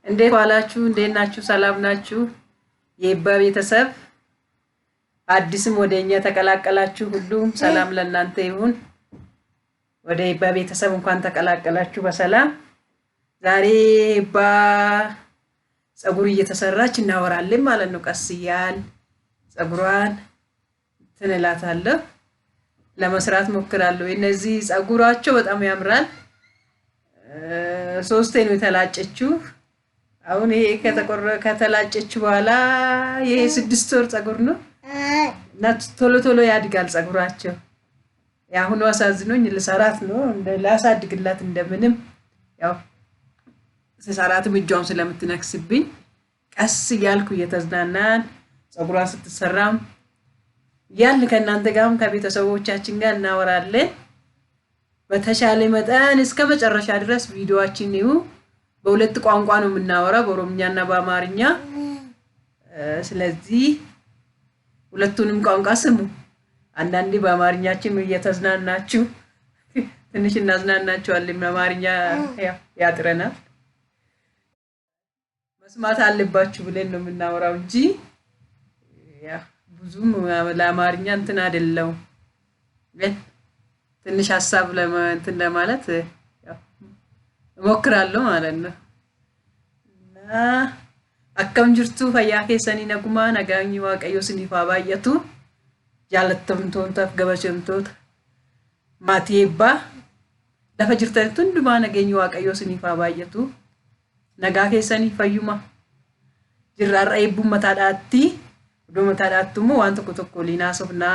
እንዴት ዋላችሁ? እንዴት ናችሁ? ሰላም ናችሁ? የይባ ቤተሰብ አዲስም ወደኛ ተቀላቀላችሁ ሁሉም ሰላም ለእናንተ ይሁን። ወደ ይባ ቤተሰብ እንኳን ተቀላቀላችሁ በሰላም። ዛሬ ይባ ፀጉር እየተሰራች እናወራለን ማለት ነው። ቀስ እያል ፀጉሯን ትንላታለሁ ለመስራት ሞክራለሁ። እነዚህ ፀጉራቸው በጣም ያምራል። ሶስቴ ነው የተላጨችው። አሁን ይሄ ከተላጨች በኋላ ይሄ 6 ወር ፀጉር ነው እና ቶሎ ቶሎ ያድጋል ፀጉራቸው። ያሁኑ አሳዝኖኝ ልሰራት ነው ላሳድግላት እንደምንም ያው ስሰራት እጇን ስለምትነክስብኝ ቀስ እያልኩ እየተዝናናን ፀጉሯን ስትሰራም ያን ከእናንተ ጋርም ከቤተሰቦቻችን ጋር እናወራለን። በተሻለ መጠን እስከ መጨረሻ ድረስ ቪዲዮአችን ነው። በሁለት ቋንቋ ነው የምናወራው፣ በኦሮምኛና በአማርኛ። ስለዚህ ሁለቱንም ቋንቋ ስሙ። አንዳንዴ በአማርኛችን እየተዝናናችሁ ትንሽ እናዝናናችኋለን። በአማርኛ ያጥረናል። መስማት አለባችሁ ብለን ነው የምናወራው እንጂ ብዙም ለአማርኛ እንትን አይደለም። ትንሽ ሐሳብ እንትን ለማለት እሞክራለሁ ማለት ነው። እና አከም ጅርቱ ፈያ ኬሰኒ ነጉማ ነጋኝ ዋቀዮ ስኒፋ ባየቱ ጃለተምቶንታፍ ገበቸምቶት ማቲባ ለፈ ጅርተን ቱንዱማ ነጋኝ ዋቀዮ ስኒፋ ባየቱ ነጋ ኬሰኒ ፈዩማ ጅራራ ይቡ መታዳቲ ዶ መታዳቱሙ ዋንተ ኮተኮሊና ሶፍና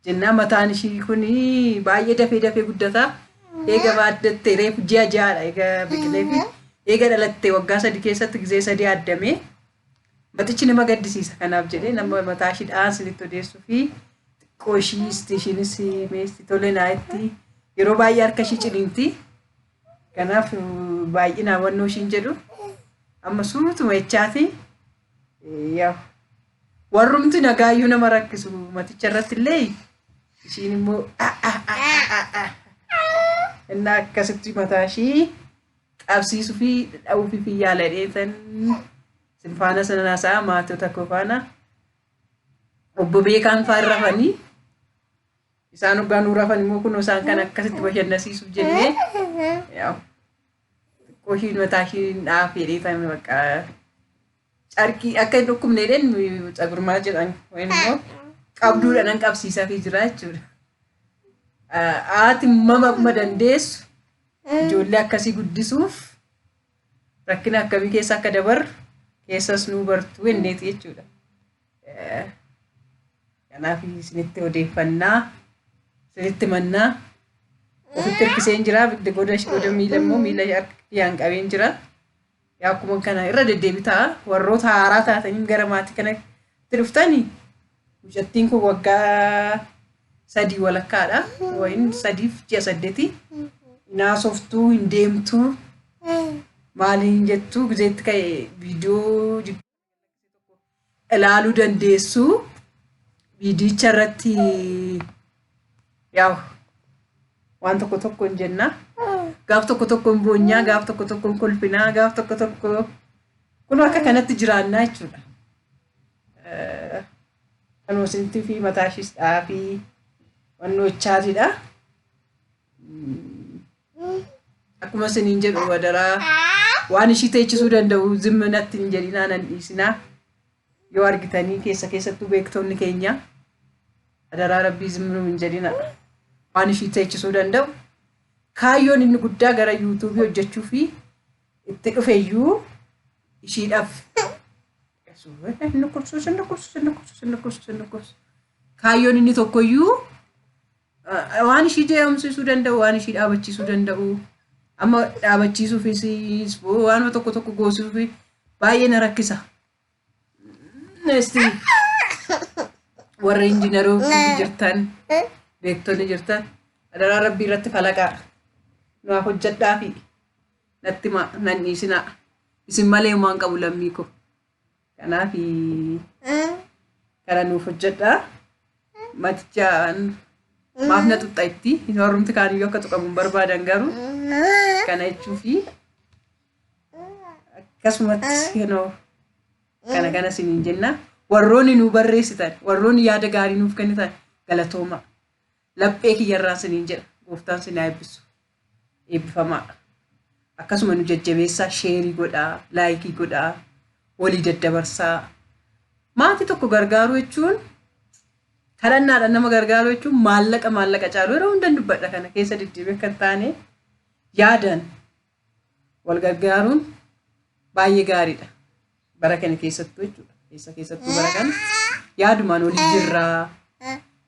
ጀና መታንሺ ኩኒ ባየ ደፌ ደፌ ጉደታ ኤጋ ባደቴ ሬፍ ጂያጃላ ኤጋ ቢቅሌፊ ኤጋ ደለቴ ወጋ ሰዲ ኬሰት ጊዜ ሰዲ አደሜ በጥቺን መገድሲሳ ከናብ ጀዴ ነም መታሺ ዳንስ ሊቶዴሱፊ ቆሺ ስቴሽንስ ሜስቲ ቶሌናይቲ የሮ ባያር ከሺ ጭሊንቲ ከናፍ ባይና ወኖሽን ጀዱ አመሱቱ ወቻቲ ያው ወሩምቲ ነጋዩ ነመረክሱ መትቸረትለይ እሺንሞ እና ከስቲ መታሺ ጣብሲሱ ፊ ዳውፊ ፊያለ ዴተን ስንፋና ሰናሳ ማቶ ተኮፋና ኦቦቤ ካን ፋረፈኒ ኢሳኑ ጋኑ ረፈኒ ሞኩኖ ሳን ከነ ከስቲ በሸነሲሱ ጀኔ ያው ቆሺ መታሺ ዳፊ ዴተን በቃ ጫርቂ አከይ ዶኩም ነደን ፀጉር ማጀራኝ ወይም ነው ቀብዱ ደነን ቀብሲሳ ፊጅራችሁ አቲ መመደንዴስ ጆለ አከሲ ጉዲሱፍ ረክና አከቢ ኬሳ ከደበር ኬሰስ ኑ በርቱ እንዴት ይችላል ያናፊ ስንት ወዴፈና ስንት መና ወፍትር ኪሴንጅራ በደጎዳሽ ወደሚለሞ ሚለያክ ያንቀቤንጅራ ያኩመን ከና ረደደቢታ ወሮታ አራታ ተኝም ገረማቲ ከነ ትርፍታኒ ውጨቲን ኩ ወጋ ሰዲ ወለካዳ ወይን ሰዲፍ ጀሰደቲ ናሶፍቱ እንደምቱ ማሊን ጀቱ ግዜት ከይ ቪዲዮ እላሉ ደንዴሱ ቪዲዮ ቸረቲ ያው ዋንተ ኮተኮ እንጀና ጋፍ tokko tokko bonya gaaf tokko tokko kolfina gaaf tokko tokko kun akka kanatti jiraanna jechuudha. Kanoo sinti fi mataashis dhaafi wannochaatidha. Akkuma siniin jedhu wadaraa waan ishii teechisuu danda'u zimminatti hin jedhinaa nan dhiisinaa. Yoo argitanii keessattuu beektonni keenya adaraa rabbii zimminuu hin jedhina. Waan ishii teechisuu danda'u ካዮን እንጉዳ ገራ ዩቲዩብ ወጀቹ ፊ እትቀፈዩ እሺዳፍ እንኩርሱ ካዮን እኒ ተኮዩ ዋን ሺ ጀምሱ ደንደው ዋን ሺ ዳበቺሱ ደንደው አማ ዳበቺሱ ፊሲስ ዋን ተኮ ተኮ ጎሱ ፊ ባየነ ረክሳ እስቲ ወረ ኢንጂነሩ ጅርታን ቤክቶን ጅርታን አደራ ረቢ ረት ፈለቃ ነው አሁጀዳፊ ነጥማ ነኒስና እስማሌ ማን ቀቡለሚኮ ከናፊ ከራኑ ፈጀዳ ማትጃን ማፍነቱ ጣይቲ ይኖሩም ተካሪዮ ከጥቆም በርባዳን ጋሩ ከናይቹፊ akkasumas kana siniin jenna warroonni nu barreessitan warroonni yaada gaarii nuuf kennitan galatooma laphee kiyyarraa siniin jedha gooftaan sinaa eebbifamaa akkasuma nu jajjabeessaa sheerii godhaa laayikii godhaa walii daddabarsaa maatii tokko gargaaruu jechuun kadhannaadhaan nama gargaaruu jechuun maallaqa caaluu yeroo hundan dubbadha kana keessa deddeebi'ee kan taane yaadan wal gargaaruun baay'ee gaariidha bara kana keessattuu jechuudha keessattuu bara kana yaadumaan walii jirraa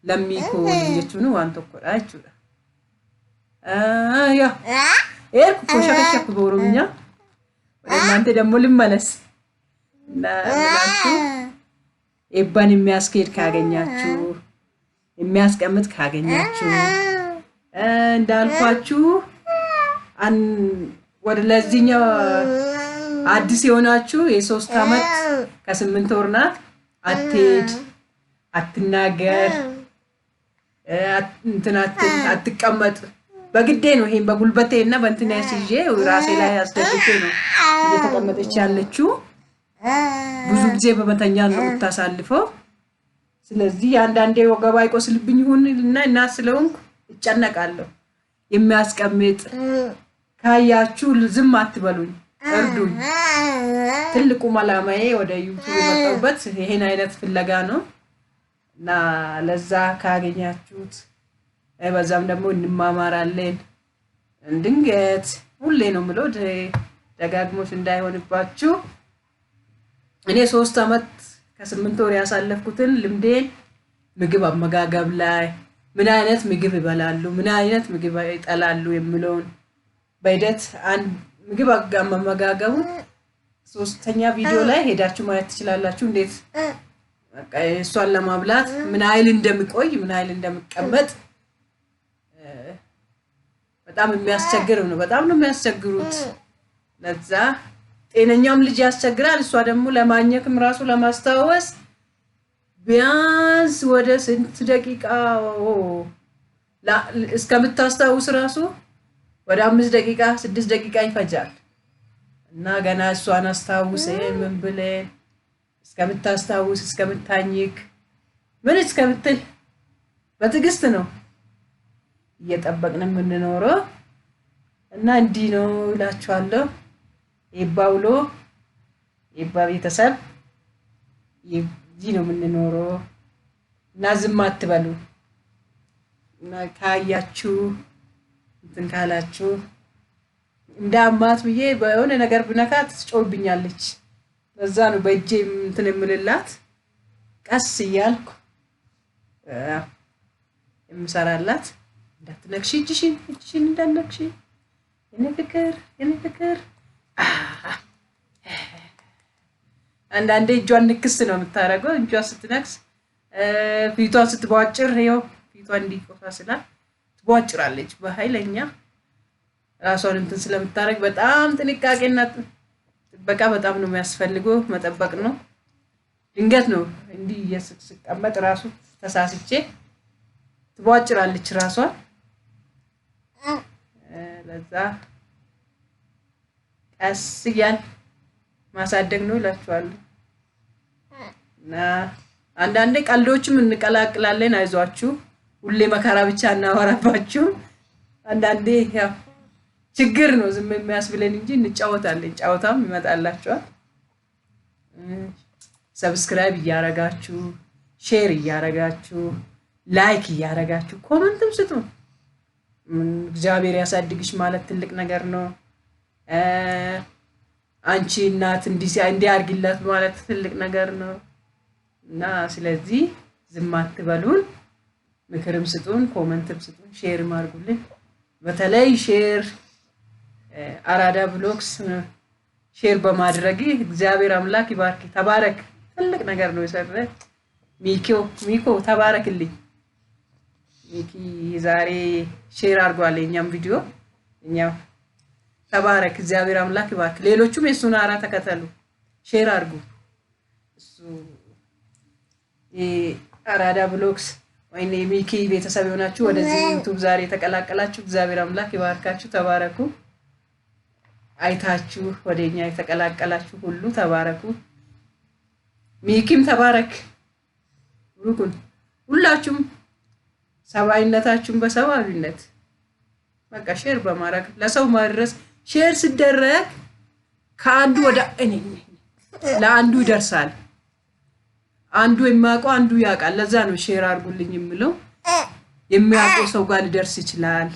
lammii koo waliin jechuun waan tokkodha jechuudha. Erku koo shakku በኦሮምኛ ወደ እናንተ ደግሞ ልመለስ እና ኤባን የሚያስኬድ ካገኛችሁ የሚያስቀምጥ ካገኛችሁ እንዳልኳችሁ ወደ ለዚህኛው አዲስ የሆናችሁ የ3 አመት ከ8 ወር ናት አትሄድ አትናገር አትቀመጥ በግዴ ነው ይሄን በጉልበቴና በእንትና ያስይዤ ራሴ ላይ አስደግፌ ነው እየተቀመጠች ያለችው ብዙ ጊዜ በመተኛ ነው ታሳልፈው ስለዚህ አንዳንዴ ወገባ ይቆስልብኝ ይሁንና እና ስለሆንኩ እጨነቃለሁ የሚያስቀምጥ ካያችሁ ዝም አትበሉኝ እርዱኝ ትልቁ ማላማዬ ወደ ዩቲዩብ የመጣሁበት ይሄን አይነት ፍለጋ ነው እና ለዛ ካገኛችሁት በዛም ደግሞ እንማማራለን እንድንገት ሁሌ ነው ምለው ደጋግሞሽ እንዳይሆንባችሁ እኔ 3 አመት ከ8 ወር ያሳለፍኩትን ልምዴን ምግብ አመጋገብ ላይ ምን አይነት ምግብ ይበላሉ ምን አይነት ምግብ ይጠላሉ የሚለውን በሂደት አንድ ምግብ አመጋገቡ 3ኛ ቪዲዮ ላይ ሄዳችሁ ማየት ትችላላችሁ እንዴት በቃ እሷን ለማብላት ምን አይል እንደምቆይ ምን አይል እንደምቀመጥ በጣም የሚያስቸግር ነው በጣም ነው የሚያስቸግሩት ለዛ ጤነኛም ልጅ ያስቸግራል እሷ ደግሞ ለማግኘትም ራሱ ለማስተዋወስ ቢያንስ ወደ ስንት ደቂቃ እስከምታስተዋውስ ራሱ ወደ 5 ደቂቃ 6 ደቂቃ ይፈጃል እና ገና እሷን አስተዋውሰን ምን ብለን እስከምታስተዋውስ እስከምታኝክ ምን እስከምትል በትግስት ነው እየጠበቅን የምንኖረው እና እንዲህ ነው እላችኋለሁ ይባውሎ ቤተሰብ ይዚህ ነው የምንኖረው እና ዝም አትበሉ እና ካያችሁ እንትን ካላችሁ እንዳማት ብዬ በሆነ ነገር ብነካት ትጮህብኛለች ለዛ ነው በእጄ እንትን የምልላት ቀስ እያልኩ የምሰራላት እንዳትነክሺ እጅሽን እንዳትነክሺ የኔ ፍቅር አንዳንዴ እጇን ንክስ ነው የምታረገው እጇ ስትነክስ ፊቷን ስትቧጭር ይኸው ፊቷን እንዲቆሳስላ ትቧጭራለች በኃይለኛ ራሷን እንትን ስለምታረግ በጣም ጥንቃቄና ጥበቃ በጣም ነው የሚያስፈልገው መጠበቅ ነው ድንገት ነው እንዲህ እየስቀመጥ ራሱ ተሳስቼ ትቧጭራለች ራሷን ለዛ ቀስ እያል ማሳደግ ነው እላችኋለሁ እና አንዳንዴ ቀልዶችም እንቀላቅላለን አይዟችሁ ሁሌ መከራ ብቻ እናወራባችሁ አንዳንዴ ያው ችግር ነው ዝም የሚያስብለን እንጂ እንጫወታለን ጫወታም ይመጣላችኋል ሰብስክራይብ እያረጋችሁ ሼር እያረጋችሁ ላይክ እያረጋችሁ ኮሜንትም ስጡ እግዚአብሔር ያሳድግሽ ማለት ትልቅ ነገር ነው አንቺ እናት እንዲያርግላት ማለት ትልቅ ነገር ነው እና ስለዚህ ዝም አትበሉን ምክርም ስጡን ኮሜንትም ስጡን ሼር ማርጉልን በተለይ ሼር አራዳ ብሎግስ ሼር በማድረግ እግዚአብሔር አምላክ ይባርክ ተባረክ ትልቅ ነገር ነው የሰራ ሚኮ ተባረክልኝ ሚኪ ዛሬ ሼር አርጓል የኛም ቪዲዮ እኛው ተባረክ እግዚአብሔር አምላክ ይባርክ ሌሎቹም የሱን አራ ተከተሉ ሼር አርጉ እሱ አራዳ ብሎግስ ወይኔ ሚኪ ቤተሰብ ሆናችሁ ወደዚህ ዩቲዩብ ዛሬ ተቀላቀላችሁ እግዚአብሔር አምላክ ይባርካችሁ ተባረኩ አይታችሁ ወደኛ የተቀላቀላችሁ ሁሉ ተባረኩ። ሚኪም ተባረክ። ብሩኩን ሁላችሁም ሰባዊነታችሁን በሰባዊነት በቃ ሼር በማድረግ ለሰው ማድረስ ሼር ሲደረግ ከአንዱ ወደ እኔ ለአንዱ ይደርሳል። አንዱ የሚያውቀው አንዱ ያውቃል። ለዛ ነው ሼር አድርጉልኝ የምለው። የሚያውቀው ሰው ጋር ሊደርስ ይችላል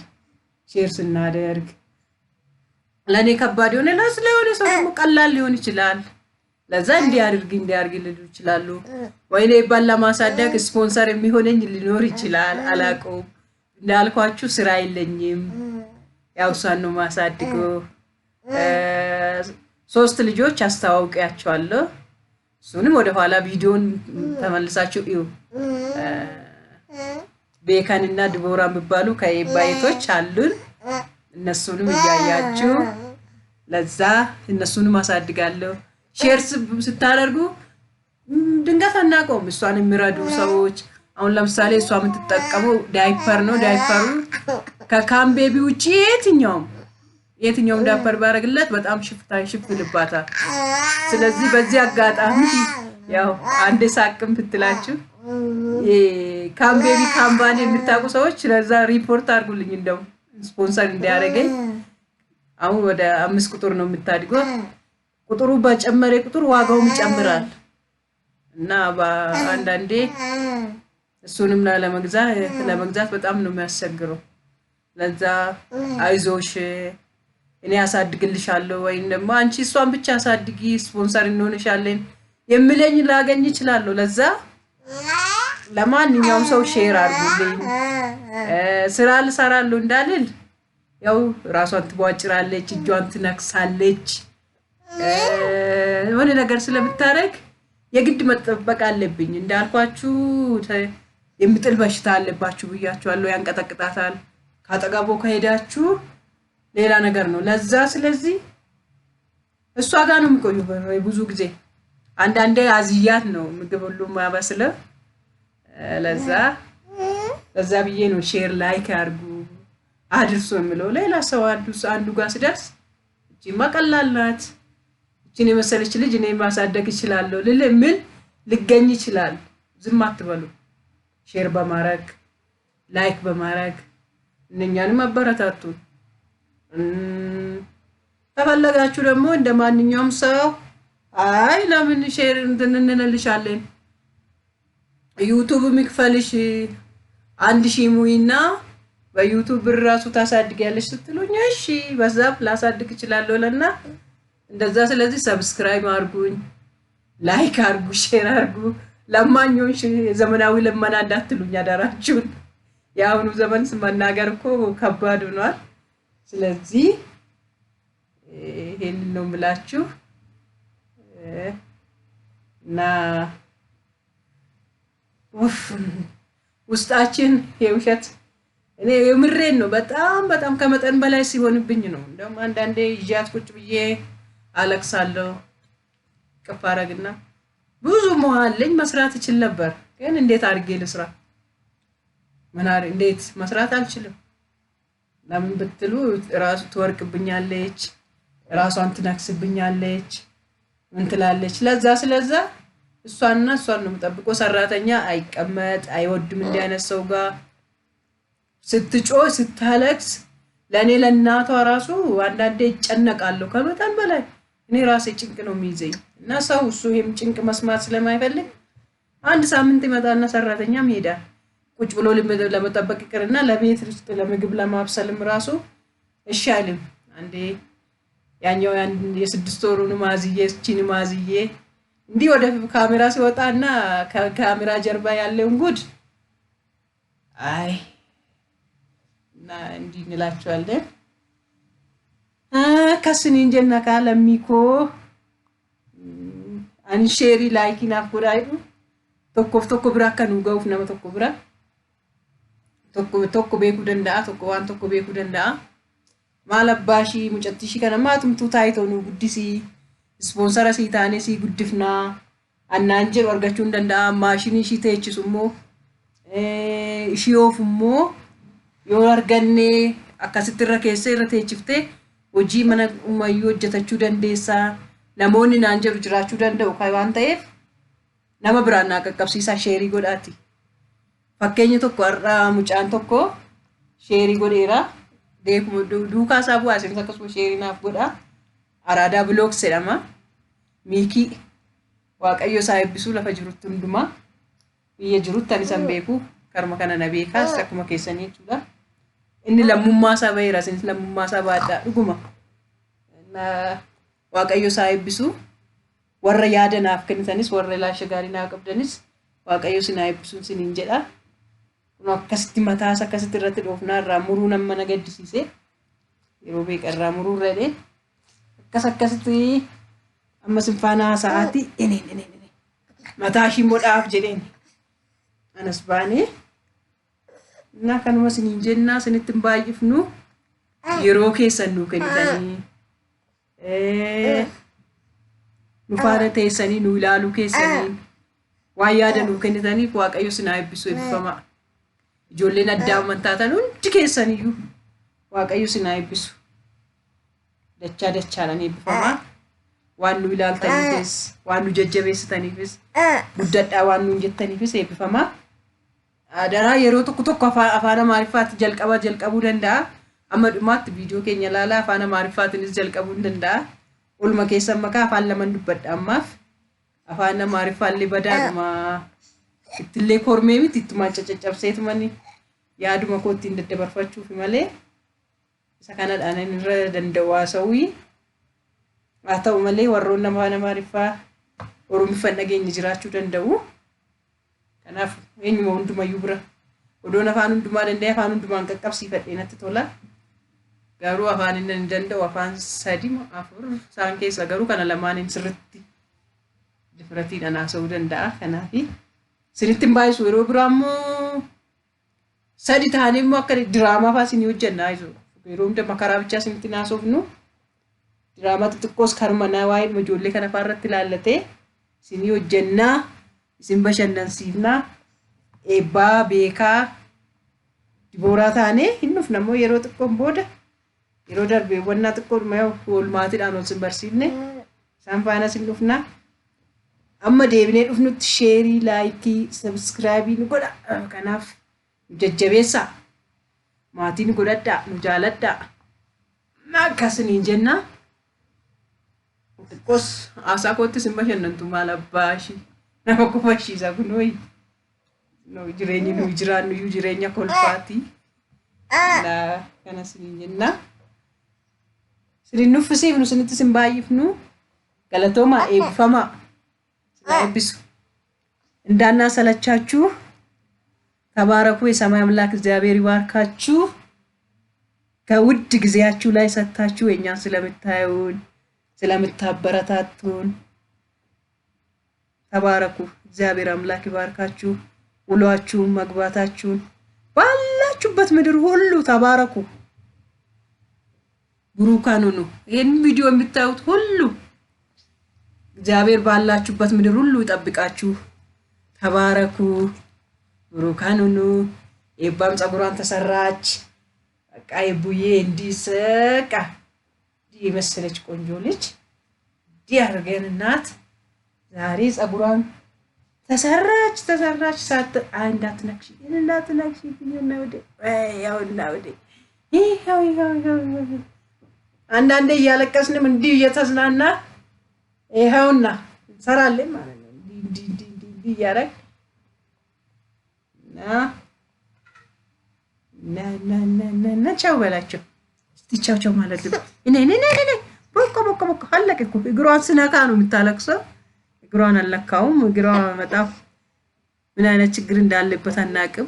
ሼር ስናደርግ። ለኔ ከባድ የሆነ ለሆነ ሰው ደግሞ ቀላል ሊሆን ይችላል። ለዛ እንዲያርግ ሊሉ ይችላሉ። ወይኔ ባላ ማሳደግ ስፖንሰር የሚሆነኝ ሊኖር ይችላል። አላውቀውም። እንዳልኳችሁ ስራ የለኝም። ያው እሷን ነው ማሳድገው። 3 ልጆች አስተዋውቂያቸዋለሁ። እሱንም ወደ ኋላ ቪዲዮን ተመልሳችሁ እዩ። ቤካንና ድቦራ የሚባሉ ከኤባይቶች አሉን። እነሱንም እያያችሁ ለዛ እነሱንም አሳድጋለሁ። ሼር ስታደርጉ ድንገት አናውቀውም። እሷን የሚረዱ ሰዎች አሁን ለምሳሌ እሷ የምትጠቀመው ዳይፐር ነው። ዳይፐሩ ከካምቤቢ ውጪ የትኛውም ዳይፐር ባረግለት በጣም ሽፍት ልባታል። ስለዚህ በዚህ አጋጣሚ ያው አንድ ሳቅም ብትላችሁ ካምቤቢ ካምፓኒ የምታውቁ ሰዎች ለዛ ሪፖርት አድርጉልኝ። እንደው ስፖንሰር እንዲያደርገኝ። አሁን ወደ 5 ቁጥር ነው የምታድገው። ቁጥሩ በጨመረ ቁጥር ዋጋውም ይጨምራል እና በአንዳንዴ እሱንም ለመግዛት በጣም ነው የሚያስቸግረው። ለዛ አይዞሽ እኔ አሳድግልሻለሁ ወይም ደግሞ አንቺ እሷን ብቻ አሳድጊ ስፖንሰር እንሆንሻለን የሚለኝ ላገኝ እችላለሁ። ለዛ ለማንኛውም ሰው ሼር አድርጉልኝ። ስራ ልሰራለሁ እንዳልል ያው ራሷን ትቧጭራለች፣ እጇን ትነክሳለች፣ የሆነ ነገር ስለምታረግ የግድ መጠበቅ አለብኝ። እንዳልኳችሁ የሚጥል በሽታ አለባችሁ ብያችኋለሁ። ያንቀጠቅጣታል። ካጠገቦ ከሄዳችሁ ሌላ ነገር ነው። ለዛ ስለዚህ እሷ ጋር ነው የሚቆዩ ብዙ ጊዜ። አንዳንዴ አዝያት ነው ምግብ ሁሉ ማበስለው። ለዛ ብዬ ነው ሼር ላይክ አድርጉ አድርሱ የምለው። ሌላ ሰው አንዱ ጋር ሲደርስ እቺ ማቀላል ናት፣ እቺን የመሰለች ልጅ እኔ ማሳደግ እችላለሁ ልገኝ ይችላል። ዝም አትበሉ። ሼር በማድረግ ላይክ በማድረግ እነኛንም አበረታቱ። ተፈለጋችሁ ደግሞ እንደማንኛውም ሰው አይ ለምን ሼር እንልሻለን ዩቲዩብ የሚክፈልሽ 1000 ሙይና በዩቲዩብ ብር ራሱ ታሳድጊያለሽ ስትሉኝ እሺ በዛ ላሳድግ እችላለሁ ለና እንደዛ። ስለዚህ ሰብስክራይብ አድርጉኝ፣ ላይክ አድርጉ፣ ሼር አድርጉ። ለማኞች ዘመናዊ ለማና እንዳትሉኝ አደራችሁን። የአሁኑ ዘመን መናገር እኮ ከባድ ሆኗል። ስለዚህ ይሄን ነው የምላችሁ እና ውስጣችን የውሸት እኔ የምሬን ነው በጣም ከመጠን በላይ ሲሆንብኝ ነው። እንደውም አንዳንዴ ይያት ቁጭ ብዬ አለቅሳለሁ። ቀፋራግና ብዙ መዋለኝ መስራት እችል ነበር፣ ግን እንዴት አድርጌ ልስራ? እንዴት መስራት አልችልም። ለምን ብትሉ ራሱ ትወርቅብኛለች፣ ራሷን ትነክስብኛለች፣ ምን ትላለች። ስለዛ እሷን ነው የምጠብቀው። ሰራተኛ አይቀመጥ አይወድም እንዲህ አይነት ሰው ጋር ስትጮህ ስታለቅስ። ለኔ ለእናቷ ራሱ አንዳንዴ ይጨነቃለሁ ከመጠን በላይ። እኔ ራሴ ጭንቅ ነው የሚይዘኝ እና ሰው ይሄም ጭንቅ መስማት ስለማይፈልግ አንድ ሳምንት ይመጣና ሰራተኛም ይሄዳል። ቁጭ ብሎ ለመጠበቅ ይቅርና ለቤት ውስጥ ለምግብ ለማብሰልም ራሱ እሺ አይልም። አንዴ ያኛው የ6 ወሩን ማዝዬ እንዲህ ወደ ካሜራ ሲወጣና ከካሜራ ጀርባ ያለውን ጉድ አይ እና እንዲህ እንላቸዋለን። ከስኒ እንጀና ካለሚኮ አንሼሪ ላይኪና ፍራይዱ tokko bira kan ugauf nama tokko bira tokko beeku danda'a, tokko waan tokko beeku danda'a. Maal abbaashi mucattishi kana maatumtu taayitoo nu guddisi sponsora sii taane sii guddifnaa annaan jedhu argachuu danda'a. Maashinii ishii teechisu immoo ishii oofummoo yoo arganne akkasitti irra keessee irra teechiftee hojii mana umayyuu hojjetachuu dandeessaa namoonni naan jedhu jiraachuu danda'u kan waan ta'eef nama biraan naa qaqqabsiisaa sheerii godhaati. Fakkeenya tokko har'a mucaan tokko sheerii godheera duukaa isaa bu'aa isinis akkasuma sheerii naaf godhaa. Araadaa Blooks jedhama. Miikii Waaqayyo isaa eebbisuu lafa jirutti hundumaa biyya jirutti ani san beeku karma kana na beekaas akkuma keessanii jechuudha. Inni lammummaa isaa baheera isinis lammummaa isaa baadhaa dhuguma. Waaqayyo isaa eebbisuu warra yaada naaf kennitanis warra ilaalcha gaarii naa qabdanis Waaqayyo sinaa eebbisuun siniin jedha. Kun akkasitti mataas akkasitti irratti dhoofnaa irraa muruu nama na gaddisiise yeroo beeqa irraa muruu irra akkasitti amma sinfaanaa sa'aatii mataa ishii modhaaf jedheen anas baanee na kanuma siniin jennaa sinitti hin baay'ifnu yeroo keessan nuu kennitanii nu faana teessanii nu ilaaluu keessanii waan yaada nuu kennitaniif Waaqayyo sinaa eebbisuu eebbifamaa. Ijoolleen addaa amantaatan hundi keessaniyyuu Waaqayyo sinaa eebbisu. Dachaa dachaadhaan eebbifamaa. Waan nu ilaaltaniifis waan nu jajjabeessitaniifis guddadhaa waan nu jettaniifis eebbifamaa. Daraa yeroo tokko afaan Amaariffaatti jalqabuu danda'a. Amma dhumaatti viidiyoo keenya ilaalaa afaan Amaariffaatiinis jalqabuu danda'a. Olma keessan makaa afaan lama dubbadha ammaaf. Afaan Amaariffaallee badaadhuma ittillee kormee miti ittumaan caccabseetumani yaaduma koo ittiin daddabarfachuuf malee isa kanadhaan irra danda'u haasawii. Haa ta'u malee warroon afaan Amaariffaa Oromiffaan dhageenye jiraachuu danda'u. Kanaaf eenyuma hundumayyuu bira odoon afaan hundumaa danda'e afaan hundumaan qaqqabsiifadhee natti tola. Garuu afaan inni hin danda'u afaan 3-4 isaan keessa garuu kana lamaaniin sirriitti difiratiidhaan haasa'uu danda'a. Kanaaf sinitti hin baay'isu yeroo biraa immoo 3 ta'anii immoo akka diraamaa fa'aa isinii hojjennaa yeroo hunda makaraa bichaa isinitti haasofnu diraamaa xixiqqoos karmanaa waa'ee ijoollee kana fa'aa irratti ilaallatee isinii hojjennaa isin bashannansiifnaa eebbaa beekaa dibooraa taanee hin dhufna immoo yeroo xiqqoon booda yeroo darbeewwannaa xiqqoodhuma oolmaatiidhaan ol sin barsiifne isaan faana sin dhufna. Amma deebinee dhufnutti sheerii laayikii sabskraayibii nu godha. Kanaaf nu jajjabeessaa maatii nu godhadhaa nu jaaladhaa akkasiniin jennaa. Xiqqoos haasaa kootti sin bashannantu maal abbaa ishii nama kofashiisa kunooyi jireenyi nuyi jiraannu iyyuu jireenya kolfaatii. Kana siniin jennaa. Sinin nuffisiifnu sinitti sin baay'ifnu galatoomaa eebbifamaa. እብሱ እንዳና ሰለቻችሁ ተባረኩ። የሰማይ አምላክ እግዚአብሔር ይባርካችሁ። ከውድ ጊዜያችሁ ላይ ሰጣችሁ እኛን ስለምታዩን ስለምታበረታቱን ተባረኩ። እግዚአብሔር አምላክ ይባርካችሁ። ውሏችሁን መግባታችሁን ባላችሁበት ምድር ሁሉ ተባረኩ። ብሩካን ሁኑ። ይሄን ቪዲዮ የምታዩት ሁሉ እግዚአብሔር ባላችሁበት ምድር ሁሉ ይጠብቃችሁ። ተባረኩ። ብሩካን ሁኑ። ኤባም ጸጉሯን ተሰራች። በቃ ኤቡዬ እንዲሰቃ የመሰለች ቆንጆ ልጅ ዲያርገንናት ዛሬ ጸጉሯን ተሰራች ሳት እንዳትነክሺ ነው ወደ ይሄው አንዳንዴ እያለቀስንም እንዲህ እየተዝናና ይሄውና እንሰራለን ማለት ነው። እንዲህ እያደረግ ና ቻው በላቸው እስቲ ቻው ማለት ነው። እኔ ቦኮ አለቀ እኮ እግሯን ስነካ ነው የምታለቅሰው። እግሯን አለካውም እግሯ በጣም ምን አይነት ችግር እንዳለበት አናቅም።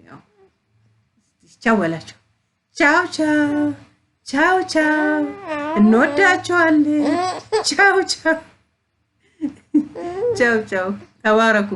ያው ቻው በላቸው። ቻው እንወዳቸዋለን። ቻው ተባረኩ።